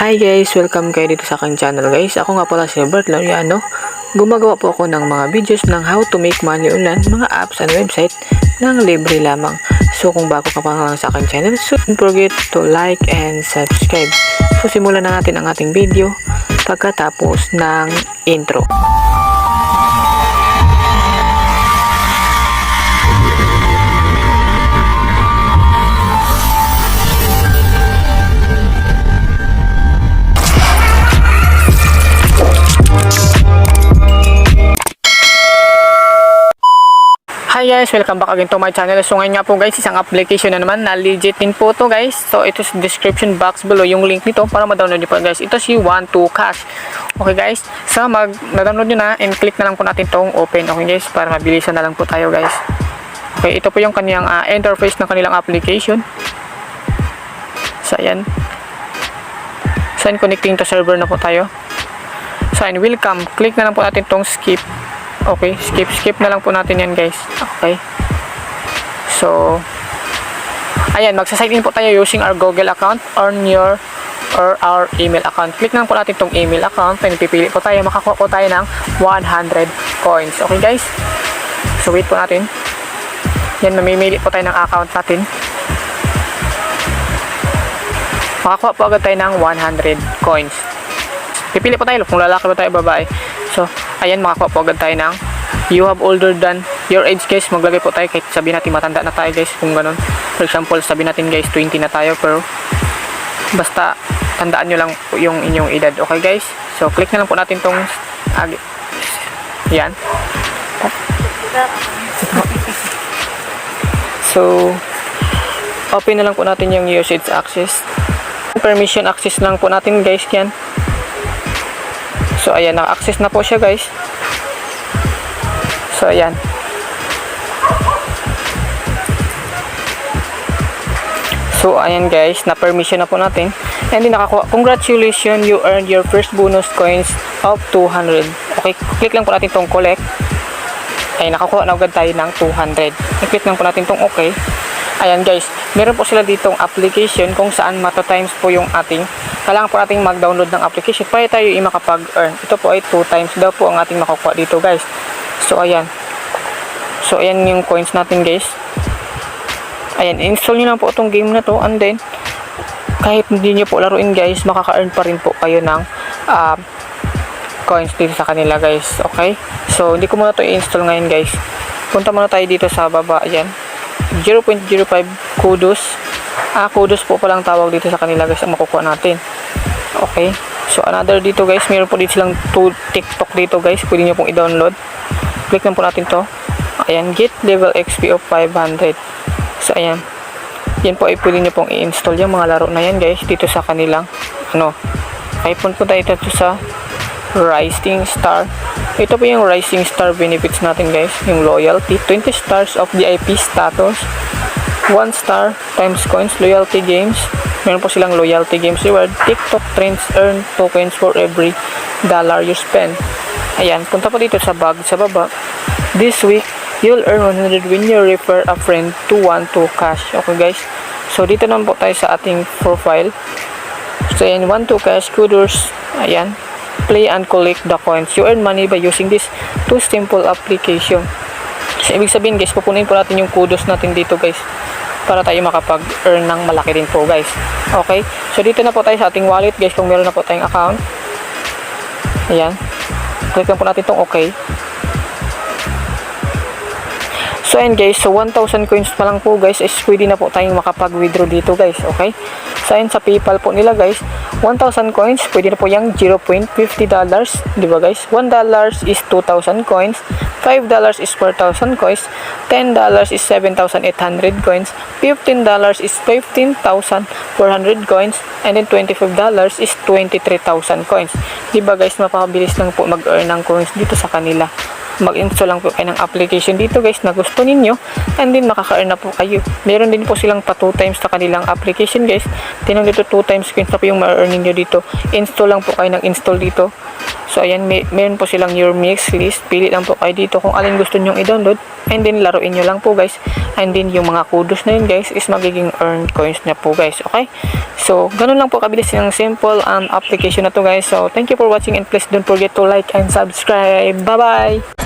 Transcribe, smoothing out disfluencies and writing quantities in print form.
Hi guys! Welcome kayo dito sa aking channel guys. Ako nga pala si Bert, Laureano. Gumagawa po ako ng mga videos ng how to make money online, mga apps and website ng libre lamang. So kung bago ka pa lang sa aking channel, so don't forget to like and subscribe. So simulan na natin ang ating video pagkatapos ng intro. Hi guys, welcome back again to my channel. So ngayon nga po guys, isang application na naman na legit din po to guys. So ito sa description box below yung link nito para ma-download nyo po guys. Ito si GCASH. Okay guys, so na-download nyo na and click na lang po natin tong open. Okay guys, para mabilisan na lang po tayo guys. Okay, ito po yung kanyang interface ng kanilang application. So ayan. So ayan, connecting to server na po tayo. So ayan, welcome. Click na lang po natin tong skip. Okay, skip na lang po natin yan guys. Okay. So ayan, magsa-sign in po tayo using our Google account or our email account. Click na lang po natin tong email account. Then pipili po tayo, makakuha po tayo ng 100 coins. Okay guys. So wait po natin. Yan, mamimili po tayo ng account natin. Makakuha po agad tayo ng 100 coins. Pipili po tayo kung lalaki po tayo babae. So, ayan, makakuha po agad tayo ng you have older than your age guys. Maglagay po tayo kahit sabihin natin matanda na tayo guys, kung ganun. For example, sabihin natin guys 20 na tayo, pero basta tandaan nyo lang po yung inyong edad. Okay guys, so click na lang po natin tong yan. So open na lang po natin yung usage access. Permission access lang po natin guys yan. So ayan, naka-access na po siya guys. So ayan. So ayan guys, na-permission na po natin. And then nakakuha, congratulations, you earned your first bonus coins of 200. Okay, click lang po natin tong collect. Ay, nakakuha na agad tayo ng 200. I-click lang po natin tong okay. Ayan guys, meron po sila ditong application kung saan mata-times po yung ating, kailangan po nating mag-download ng application para tayo makapag-earn. Ito po ay 2 times daw po ang ating makukuha dito guys. So ayan. So ayan yung coins natin guys. Ayan, install nyo lang po itong game na to, and then kahit hindi nyo po laruin guys, makaka-earn pa rin po kayo ng coins dito sa kanila guys. Okay, so hindi ko muna to i-install ngayon guys. Punta muna tayo dito sa baba. Ayan, 0.05 kudos. Kudos po palang tawag dito sa kanila guys ang makukuha natin. Okay, so another dito guys, meron po dito silang TikTok dito guys, pwede nyo pong i-download. Click lang po natin to. Ayan, get level XP of 500. So ayan, yan po ay pwede nyo pong i-install yung mga laro na yan guys dito sa kanilang okay, punta tayo dito sa Rising Star. Ito po yung Rising Star benefits natin guys, yung loyalty, 20 stars of VIP status, 1 star times coins, loyalty games, meron po silang loyalty games reward, TikTok trends, earn tokens for every dollar you spend. Ayan, punta po dito sa bag sa baba. This week you'll earn 100 when you refer a friend to GCASH. Okay guys, so dito naman po tayo sa ating profile. So ayan, GCASH kudos. Ayan, play and collect the coins. You earn money by using this 2 simple application. So ibig sabihin guys, pupunin po natin yung kudos natin dito guys para tayo makapag-earn ng malaki din po guys. Okay, so dito na po tayo sa ating wallet guys, kung meron na po tayong account. Ayan, click lang po natin itong okay. So ayan guys, so 1,000 coins pa lang po guys is pwede na po tayong makapag-withdraw dito guys. Okay, so ayan sa PayPal po nila guys, 1,000 coins pwede na po yung $0.50, diba guys? $1 is 2,000 coins, $5 is 4,000 coins, $10 is 7,800 coins, $15 is 15,400 coins, and then $25 is 23,000 coins. Diba guys, mapakabilis lang po mag-earn ng coins dito sa kanila. Mag-install lang po kayo ng application dito guys na gusto ninyo, and then makaka-earn na po kayo. Meron din po silang pa 2 times sa kanilang application guys. Tinong dito 2 times coins na po yung ma-earn ninyo dito. Install lang po kayo ng install dito. So ayan, meron po silang your mix list. Pili lang po kayo dito kung alin gusto nyong i-download, and then laruin nyo lang po guys. And then yung mga kudos na yun guys is magiging earned coins na po guys. Okay, so ganun lang po kabilis yung simple application na to guys. So thank you for watching, and please don't forget to like and subscribe. Bye bye.